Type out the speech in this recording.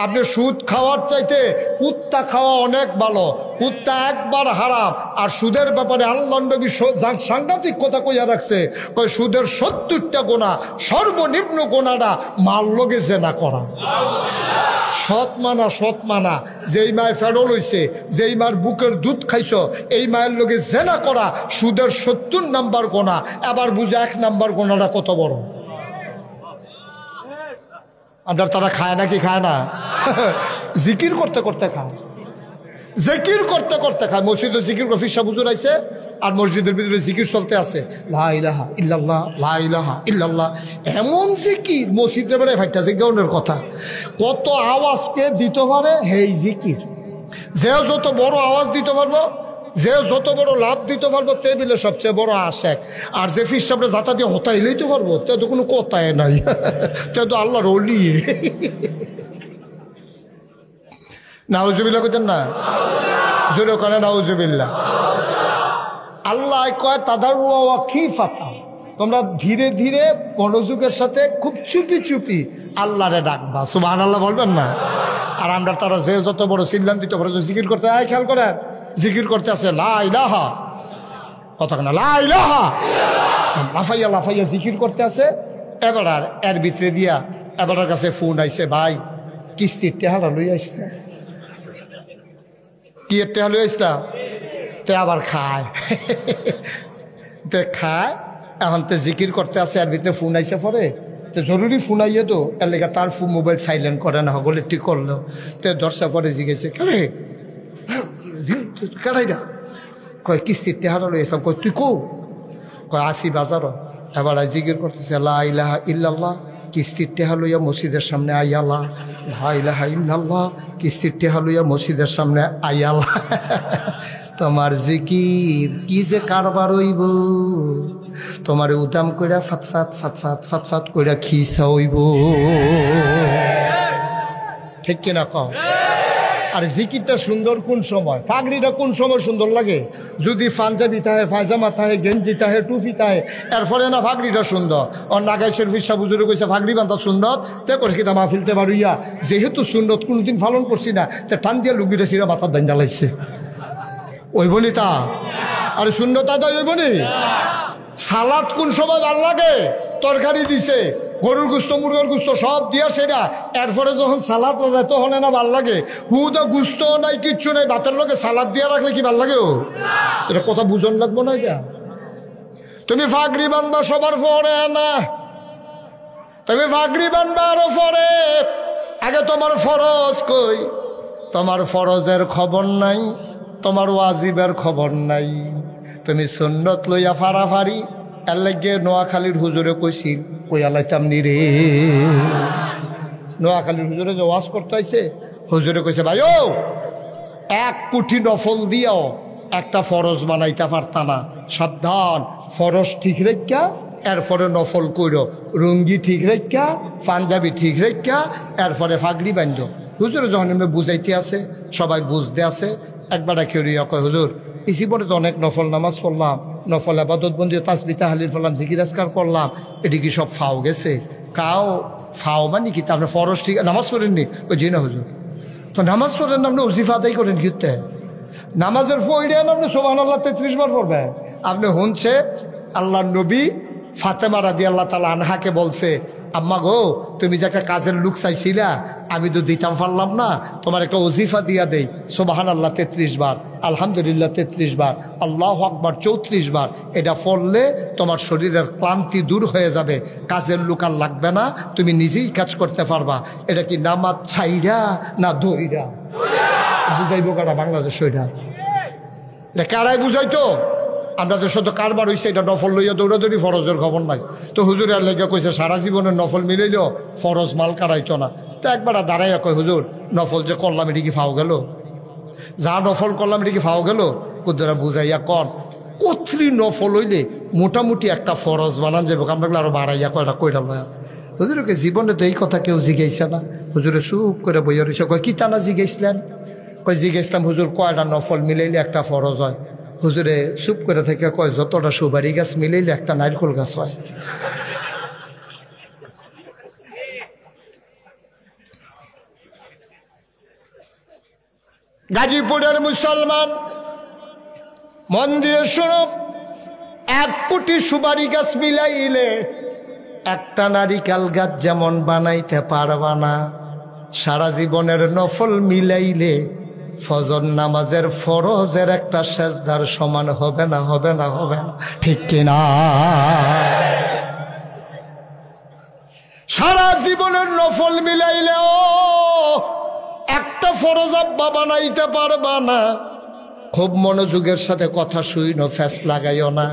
আপনি সুদ খাওয়ার চাইতে কুত্তা খাওয়া অনেক ভালো। কুত্তা একবার হারাম। আর সুদের ব্যাপারে আল্লাহর নবী সাংঘাতিক কথা কইয়া রাখছে, কই সুদের 70টা গুনাহ, সর্বনিম্ন গুনাহটা মাল লগে জেনা করা। সৎ মানা যেই মায়ের ফেরল হইছে, যেই মায়ের বুকের দুধ খাইছ, এই মায়ের লগে জেনা করা সুদের 70 নাম্বার গুনাহ। এবার বুঝে 1 নাম্বার গুনাহটা কত বড়। আর তারা খায় নাকি খায় না? জিকির করতে করতে খায়, জিকির করতে করতে খায়। মসজিদে জিকির কফি সাবুজুর আইছে, আর মসজিদের ভিতরে জিকির চলতে আছে, লা ইলাহা ইল্লাল্লাহ, লা ইলাহা ইল্লাল্লাহ। এমন জিকির মসজিদের বেড়ে ফাইটা জিজ্ঞানের কথা। কত আওয়াজকে দিতে পারে হেই জিকির। যে যত বড় আওয়াজ দিতে পারবো, যে যত বড় লাভ দিতে পারবো, টেবিলে সবচেয়ে বড় আশেক। আর যে ফির সামনে যাতা দিয়ে হতাইলেই তো পারবো, তে তো কোনো কথায় নাই, তে তো আল্লাহর ওলি। নাউজুবিল্লাহ কইতেন না? জোরে কানে নাউজুবিল্লাহ। আল্লাহ কয় তাদাররুআ ওয়া খিফাতা, তোমরা ধীরে ধীরে মনোযোগের সাথে খুব চুপি চুপি আল্লাহরে ডাকবা। সুবহানাল্লাহ বলবেন না? আর আমরা তারা যে যত বড় চিল্লান দিতে পারে, জিকির করতে আয়, খেয়াল করেন জিকির করতে আছে লা ইলাহা, কথা না লা ইলাহা, লাফাইয়া লাফাইয়া জিকির করতে আছে। এবার আর এর ভিতরে দিয়া এবার কাছে ফোন আইছে, ভাই কিস্তির টেহারা লই আইসটা, কি এর টেহা লই আইসটা, তে আবার খায়, তে খায়। এখন তো জিকির করতে আছে, এর ভিতরে ফোন আইসে পরে, তো জরুরি ফোন আইয়ে তো এর লেগে তার মোবাইল সাইলেন্ট করে না, হগলে ঠিক করলো। তো দর্শা পরে জিজ্ঞেসে কারে কারাইরা, কয় কিস্তির টেহারা লই আইসাম। কয় তুই কো? কয় আসি বাজারও। এবার জিকির করতেছে লা ইলাহা ইল্লাল্লাহ, কিস্তির টেহা লইয়া মসজিদের সামনে আইয়ালা, লা ইলাহা ইল্লাল্লাহ, কিস্তির টেহা লইয়া মসজিদের সামনে আইয়ালা। তোমার জিকির কি যে কারবার হইব, তোমার উদাম কইরা ফাতফাত ফাতফাত ফাতফাত কইরা খিসা হইব। ঠিক কিনা কও? আর জিকিরটা সুন্দর কোন সময়, ফাগড়িটা কোন সময় সুন্দর লাগে? যদি পাঞ্জাবি থাকে, পায়জামা থাকে, গেঞ্জি থাকে, টুপি থাকে, এরপরে না ফাগড়িটা সুন্দর। আর নাগাই শরীফ সাহ বুজুরে কইছে ফাগড়ি বান্ধা সুন্দর, তে করে কিতা মাহফিলতে পারুইয়া, যেহেতু সুন্নত কোনোদিন পালন করছি না, তে টান দিয়া লুঙ্গিটা ছিঁড়া মাথার দান জ্বালাইছে। ওইবনি তা? আরে সুন্নতা তো ওইবনি। সালাদ কোন সময় ভাল লাগে? তরকারি দিছে, গরুর গুস্ত, মুরগের গুস্ত সব দিয়া সেটা, এরপরে যখন সালাদ রাখে তখন না ভাল লাগে। হুদা গুস্ত নাই, কিচ্ছু নাই, ভাতের লোকে সালাদ দিয়া রাখলে কি ভাল লাগে? ও এটা কথা বুঝন লাগবো না? এটা তুমি ফাগড়ি বানবা সবার পরে না, তুমি ফাগড়ি বানবা আরো পরে। আগে তোমার ফরজ কই? তোমার ফরজের খবর নাই, তোমার ওয়াজিবের খবর নাই। তুমি সুন্নত লইয়া ফাড়াফাড়ি, এর লাগে নোয়াখালীর হুজুরে কইছিল, কইয়া লাইতাম নি রে। নোয়াখালীর হুজুরে যে ওয়াজ করতে আইছে, হুজুরে কইছে ভাই ও 1 কোটি নফল দিয়াও একটা ফরজ বানাইতে পারতা না, সাবধান। ফরজ ঠিক রেখা এরপরে নফল কইরো, রুঙ্গি ঠিক রেখা, পাঞ্জাবি ঠিক রেখা, এরপরে ফাগড়ি বান্ধ। হুজুরে যখন এমনি বুঝাইতে আছে, সবাই বুঝতে আছে। একবার কেউরিয়া কয় হুজুর এই জীবনে তো অনেক নফল নামাজ পড়লাম, নফল আবাদত বন্দি তাসবিহ তাহলিল পড়লাম, জিকির আজকার করলাম, এটি কি সব ফাও গেছে? কাও ফাও মানে কি? আপনি ফরজ ঠিক নামাজ পড়েননি? ওই জি না হুজুর, তো নামাজ পড়েন আপনি ওজিফা আদায় করেন কিতে? নামাজের ফইডেন আপনি সুবহানাল্লাহ 33 বার পড়বেন। আপনি শুনছে আল্লাহর নবী ফাতেমা রাদিয়াল্লাহু তাআলা আনহাকে বলছে, আম্মা গো তুমি যে একটা কাজের লোক চাইছিলা, আমি তো দিতাম পারলাম না, তোমার একটা ওজিফা দিয়া দেই, সুবহানাল্লাহ 33 বার, আলহামদুলিল্লাহ 33 বার, আল্লাহু আকবার 34 বার। এটা পড়লে তোমার শরীরের ক্লান্তি দূর হয়ে যাবে, কাজের লোক আর লাগবে না, তুমি নিজেই কাজ করতে পারবা। এটা কি নামাজ ছাইরা না দইরা? বুঝাইবো কারা বাংলাদেশ? এটা কারাই বুঝাইতো? আমরা তো শুধু কারবার হয়েছে, এটা নফল লইয়া দৌড়াদৌড়ি, ফরজের খবর নাই। তো হুজুরের লেগে কইছে সারা জীবনের নফল মিলাইলেও ফরজ মাল কারাইতো না। তো একবার দাঁড়াইয়া কয় হুজুর নফল যে করলাম এটি কি ফাও গেল? যা নফল করলাম এটি কি ফাও গেল? কুদ্দুরা বুঝাইয়া কন কত্রি নফল হইলে মোটামুটি একটা ফরজ বানান যাবে, আমরা আরো বাড়াইয়া কয়টা কইটা লয়া। হুজুরকে জীবনে তো এই কথা কেউ জিজ্ঞাসা না। হুজুরে চুপ করে বইয়া রয়েছে। কয় কি টানা জিজ্ঞাসলেন? কয় জিজ্ঞাসলাম হুজুর কয়টা নফল মিলাইলে একটা ফরজ হয়? হুজুরে চুপ করে থেকে কয় যতটা সুপারি গাছ মিলাইলে একটা নারকেল গাছ হয়। গাজীপুরের মুসলমান মন দিয়ে শোনো, 1 কোটি সুপারি গাছ মিলাইলে একটা নারিকেল গাছ যেমন বানাইতে পারবা না, সারা জীবনের নফল মিলাইলে ফজর নামাজের ফরজের একটা সেজদার সমান হবে না, হবে না, হবে না, ঠিক কিনা? সারা জীবনের নফল মিলাইলেও একটা ফরজ আব্বা বানাইতে পারবা না। খুব মনোযোগের সাথে কথা শুইনো, ফ্যাস লাগাইও না।